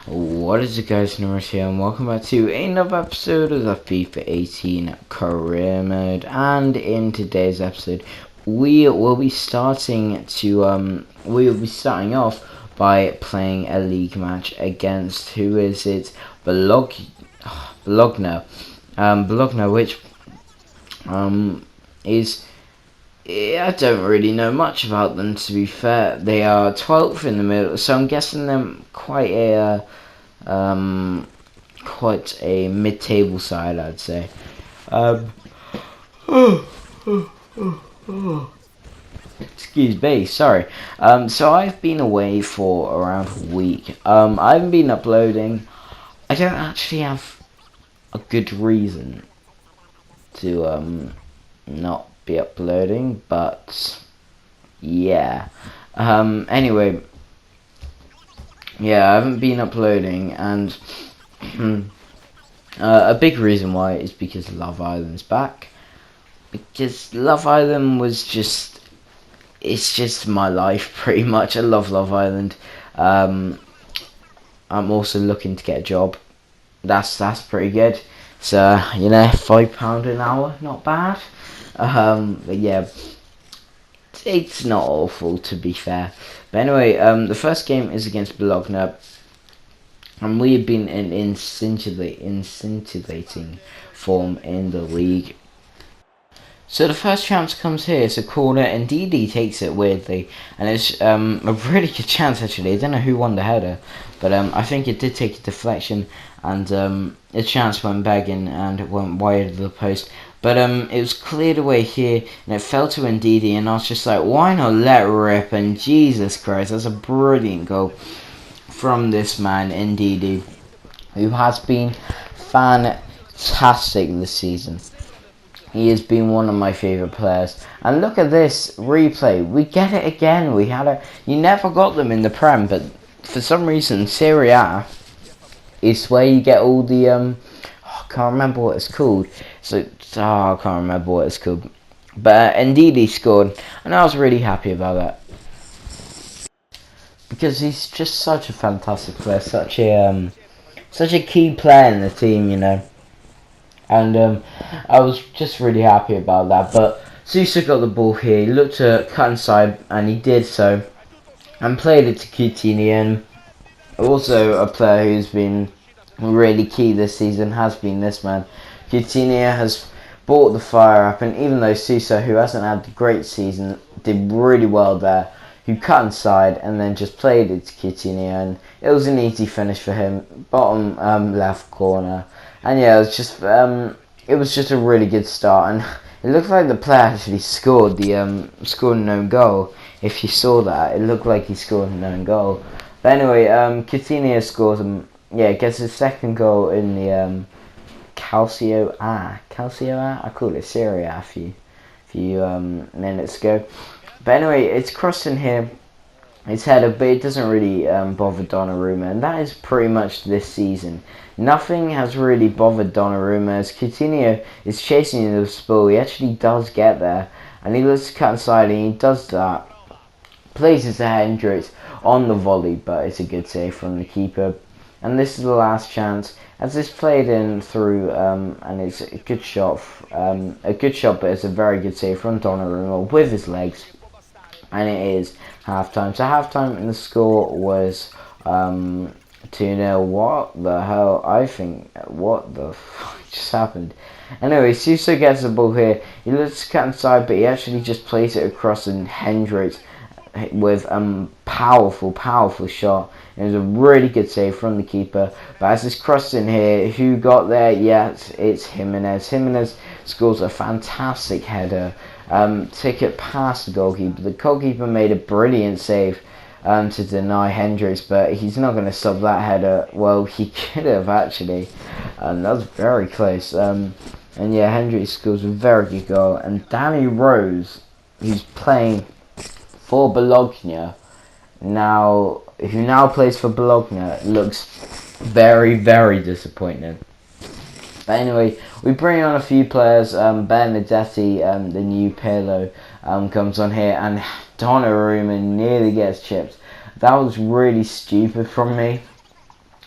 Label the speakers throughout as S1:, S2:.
S1: What is it, guys? Norris here, and welcome back to another episode of the FIFA 18 career mode. And in today's episode, we will be starting off by playing a league match against, who is it? Bologna. Bologna, which is, I don't really know much about them, to be fair. They are 12th in the middle, so I'm guessing them quite a mid-table side, I'd say. Excuse me, sorry. So I've been away for around a week. I haven't been uploading. I don't actually have a good reason to not be uploading, but yeah. Anyway, yeah, I haven't been uploading, and a big reason why is because Love Island's back. Because Love Island was it's just my life, pretty much. I love Love Island. I'm also looking to get a job. That's pretty good. So, £5 an hour, not bad. But yeah, it's not awful, to be fair. But anyway, the first game is against Bologna, and we have been in scintillating form in the league. So the first chance comes here. It's a corner, and Didi takes it weirdly, and it's a really good chance actually. I don't know who won the header, but I think it did take a deflection, and a chance went begging and it went wide of the post. But it was cleared away here, and it fell to Ndidi, and I was just like, why not let rip? And Jesus Christ, that's a brilliant goal from this man, Ndidi, who has been fantastic this season. He has been one of my favourite players. And look at this replay. We get it again. You never got them in the Prem, but for some reason, Serie A is where you get all the I can't remember what it's called. I can't remember what it's called. But Ndidi scored, and I was really happy about that, because he's just such a fantastic player, such a key player in the team, And I was just really happy about that. But Sousa got the ball here. He looked to cut inside, and he did so, and played it to Coutinho. Also, a player who's been really key this season has been this man. Coutinho has brought the fire up, and even though Sousa, who hasn't had a great season, did really well there, who cut inside and then just played it to Coutinho, and it was an easy finish for him, bottom left corner. And yeah, it was just a really good start, and it looked like the player actually scored scored an own goal. If you saw that, it looked like he scored an own goal. But anyway, Coutinho scores gets his second goal in the Calcio A. I called it Serie A a few minutes ago. But anyway, it's crossed in here. It's headed, but it doesn't really bother Donnarumma, and that is pretty much this season. Nothing has really bothered Donnarumma, as Coutinho is chasing the ball. He actually does get there, and he looks to cut inside, and he does that. Places the Hendricks on the volley, but it's a good save from the keeper. And this is the last chance, as it's played in through, and it's a good shot. But it's a very good save from Donnarumma with his legs. And it is half-time. So half-time, and the score was 2-0. What the hell? What the fuck just happened? Anyway, Sousa gets the ball here. He looks to cut inside, but he actually just plays it across, and Hendricks with a powerful shot. It was a really good save from the keeper. But as it's crossed in here, who got there? Yes, it's Jimenez. Jimenez scores a fantastic header. Took it past the goalkeeper. The goalkeeper made a brilliant save to deny Hendricks, but he's not going to stop that header. Well, he could have actually. That was very close. And yeah, Hendricks scores a very good goal. And Danny Rose, who's playing for Bologna now, who now plays for Bologna, looks very, very disappointed. But anyway, we bring on a few players. Benedetti, the new Pirlo, comes on here, and Donnarumma nearly gets chipped. That was really stupid from me.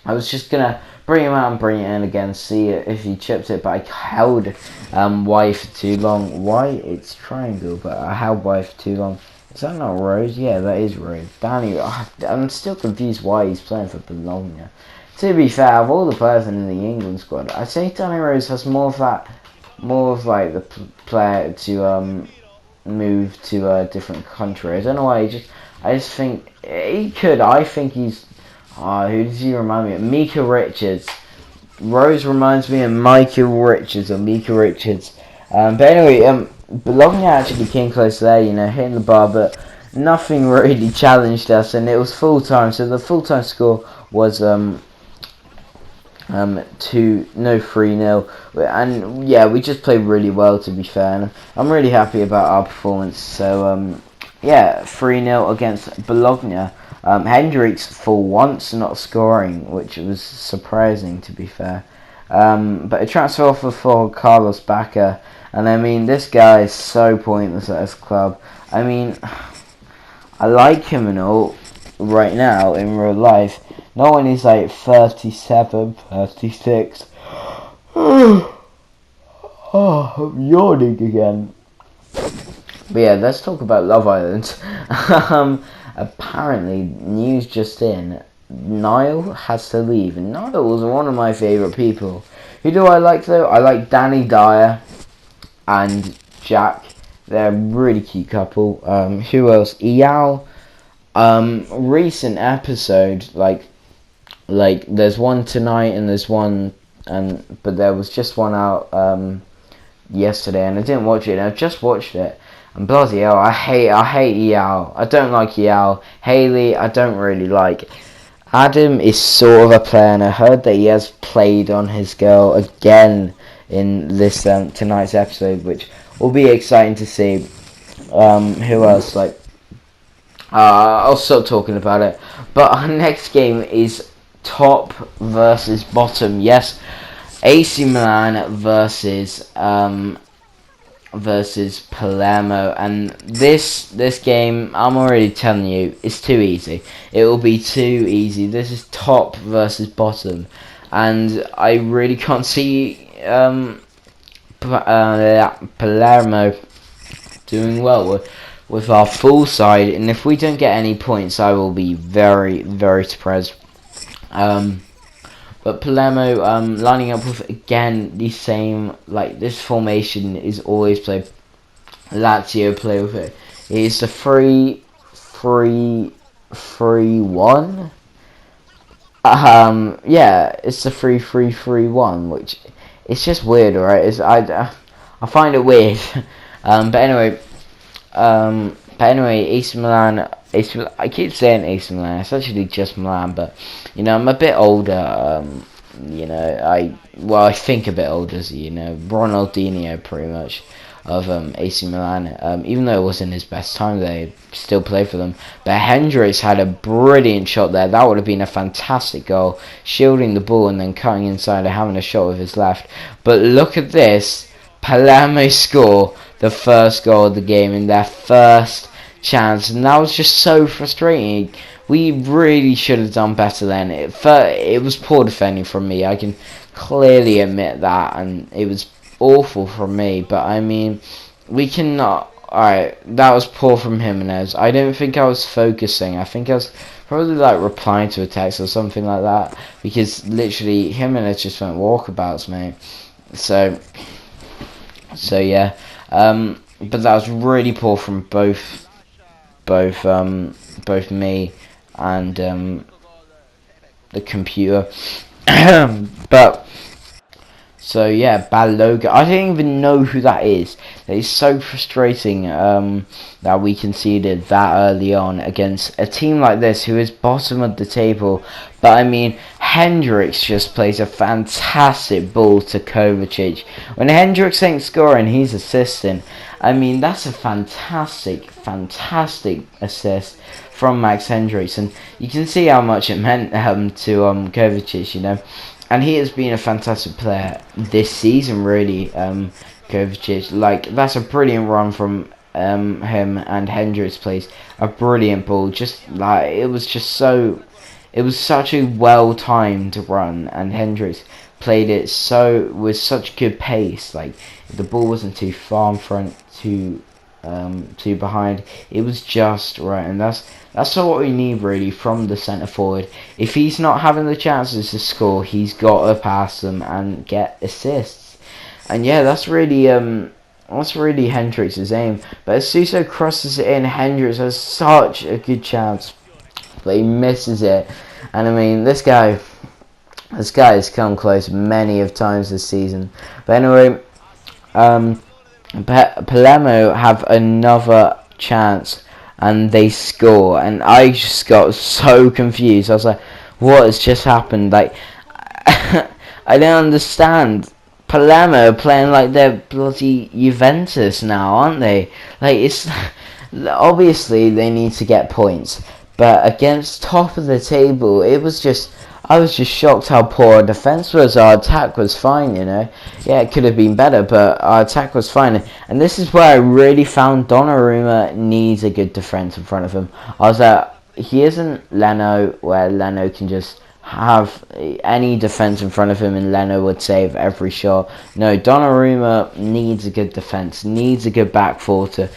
S1: I was just gonna bring him out and bring it in again, see if he chipped it, but I held Y for too long. Y, it's triangle, but I held Y for too long. Is that not Rose? Yeah, that is Rose. Danny, I'm still confused why he's playing for Bologna. To be fair, of all the players in the England squad, I think Danny Rose has more of like the player to move to a different country. I don't know why. I just think he could. I think he's. Who does he remind me of? Mika Richards. Rose reminds me of Michael Richards or Mika Richards. But anyway, Bologna actually came close there, hitting the bar, but nothing really challenged us, and it was full time. So the full time score was 3-0, and yeah, we just played really well, to be fair, and I'm really happy about our performance. So yeah, 3-0 against Bologna. Hendricks for once not scoring, which was surprising, to be fair. But a transfer offer for Carlos Bacca, and I mean, this guy is so pointless at his club. I mean, I like him and all right now in real life. No one is like 37, 36. Oh, I'm yawning again. But yeah, let's talk about Love Island. Apparently, news just in, Niall has to leave. And Niall was one of my favourite people. Who do I like though? I like Danny Dyer and Jack. They're a really cute couple. Who else? Eyal. Recent episode, like there's one tonight and there's one, but there was just one out yesterday, and I didn't watch it. And I just watched it. And bloody hell, I hate Eyal. I don't like Eyal. Haley, I don't really like. Adam is sort of a player, and I heard that he has played on his girl again in this tonight's episode, which will be exciting to see. Who else? I'll stop talking about it. But our next game is top versus bottom. Yes, AC Milan versus Palermo, and this game, I'm already telling you, it's too easy. It will be too easy. This is top versus bottom, and I really can't see Palermo doing well with our full side, and if we don't get any points, I will be very, very surprised. But Palermo lining up with, again, the same, this formation is always played. Lazio play with it. It's the 3-3-3-1. Yeah, it's the 3-3-3-1, which it's just weird, right? I find it weird. But anyway, AC Milan. I keep saying AC Milan. It's actually just Milan, but I'm a bit older. I think a bit older, Ronaldinho, pretty much, of AC Milan. Even though it wasn't his best time, they still play for them. But Hendricks had a brilliant shot there. That would have been a fantastic goal, shielding the ball and then cutting inside and having a shot with his left. But look at this, Palermo score the first goal of the game in their first chance, and that was just so frustrating. We really should have done better then. It was poor defending from me, I can clearly admit that, and it was awful from me, but I mean, we cannot. Alright, that was poor from Jimenez. I don't think I was focusing. I think I was probably replying to a text or something like that, because literally Jimenez just went walkabouts, mate. So yeah. But that was really poor from both me and the computer. But so yeah, Baloga. I don't even know who that is. It is so frustrating that we conceded that early on against a team like this, who is bottom of the table. But I mean, Hendricks just plays a fantastic ball to Kovacic. When Hendricks ain't scoring, he's assisting. I mean, that's a fantastic assist from Max Hendricks, and you can see how much it meant to Kovacic, And he has been a fantastic player this season, really, Kovacic. That's a brilliant run from him, and Hendricks plays a brilliant ball. It was just so it was such a well-timed run, and Hendricks played it with such good pace. Like, the ball wasn't too far in front, too behind. It was just right, and that's what we need really from the centre forward. If he's not having the chances to score, he's got to pass them and get assists. And yeah, that's really Hendricks' aim. But as Suso crosses it in, Hendricks has such a good chance, but he misses it. And I mean, this guy has come close many of times this season. But anyway, Palermo have another chance and they score, and I just got so confused. I was like, what has just happened? Like, I don't understand. Palermo are playing like they're bloody Juventus now, aren't they? Like, it's obviously they need to get points, but against top of the table, I was just shocked how poor our defence was. Our attack was fine, you know. Yeah, it could have been better, but our attack was fine. And this is where I really found Donnarumma needs a good defence in front of him. I was like, he isn't Leno, where Leno can just have any defence in front of him and Leno would save every shot. No, Donnarumma needs a good defence, needs a good back four to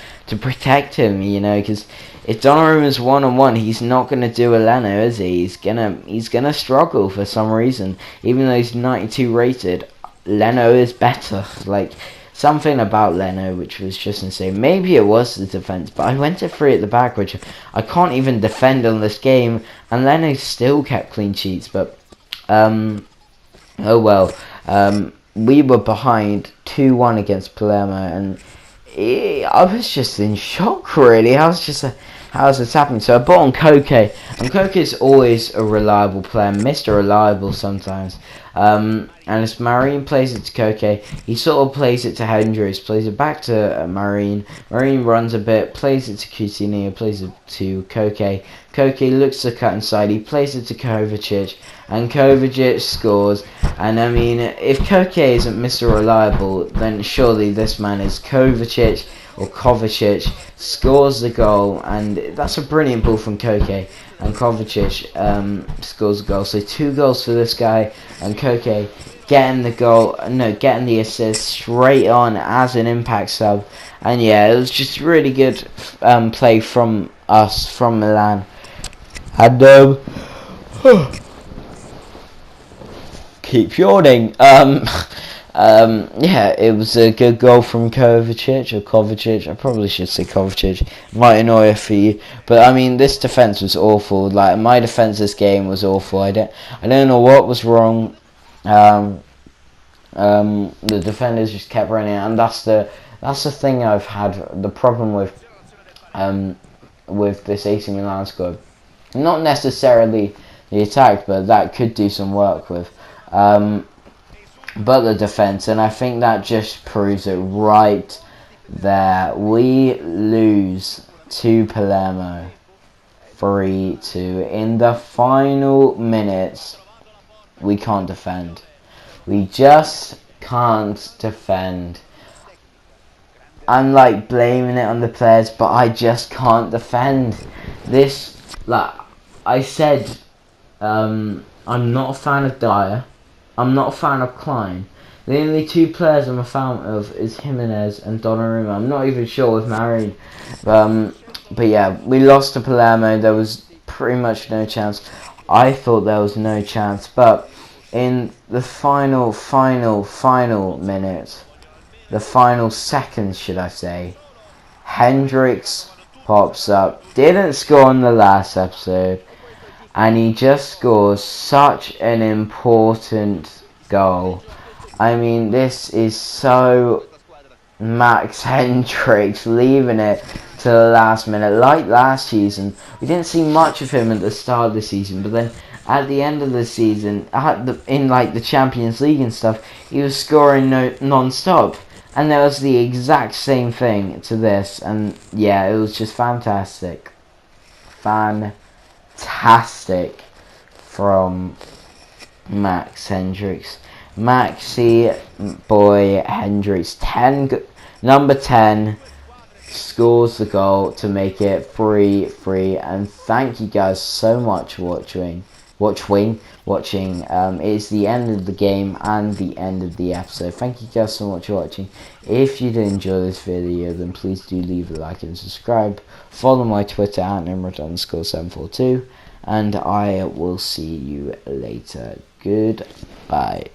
S1: protect him, you know, because if Donnarumma's one-on-one, he's not going to do a Leno, is he? He's gonna struggle for some reason. Even though he's 92 rated, Leno is better. Like, something about Leno which was just insane. Maybe it was the defence, but I went to 3 at the back, which I can't even defend on this game, and Leno still kept clean sheets. But oh well. We were behind 2-1 against Palermo, and I was just in shock, really. I was just how's this happening? So I bought on Koke, and Koke is always a reliable player, Mr. Reliable sometimes. And as Marine plays it to Koke, he sort of plays it to Hendricks, plays it back to Marine. Marine runs a bit, plays it to Coutinho, plays it to Koke. Koke looks to cut inside, he plays it to Kovacic, and Kovacic scores. And I mean, if Koke isn't Mr. Reliable, then surely this man is. Kovacic or Kovacic scores the goal, and that's a brilliant ball from Koke, and Kovacic scores a goal. So 2 goals for this guy, and Koke getting the assist straight on as an impact sub. And yeah, it was just really good play from us, from Milan. And keep yawning. Yeah, it was a good goal from Kovacic. I probably should say Kovacic. Might annoy a few, but I mean, this defense was awful. Like, my defense this game was awful. I don't know what was wrong. The defenders just kept running, and that's the thing I've had the problem with this AC Milan squad. Not necessarily the attack, but that could do some work with. But the defence, and I think that just proves it right there. We lose to Palermo 3-2 in the final minutes. We can't defend. We just can't defend. I'm like blaming it on the players, but I just can't defend. This, like I said, I'm not a fan of Dyer. I'm not a fan of Klein. The only 2 players I'm a fan of is Jimenez and Donnarumma. I'm not even sure with Marine. But yeah, we lost to Palermo. There was pretty much no chance. I thought there was no chance. But in the final minute, the final seconds, should I say, Hendricks pops up. Didn't score in the last episode. And he just scores such an important goal. I mean, this is so Max Hendricks leaving it to the last minute. Like last season, we didn't see much of him at the start of the season, but then at the end of the season, in like the Champions League and stuff, he was scoring non-stop. And there was the exact same thing to this, and yeah, it was just fantastic. Fantastic from Max Hendricks. Maxi boy Hendricks, number 10, scores the goal to make it 3-3. And thank you guys so much for watching. watching. It's the end of the game and the end of the episode. Thank you guys so much for watching. If you did enjoy this video, then please do leave a like and subscribe. Follow my Twitter at Nimrod_742, and I will see you later. Goodbye.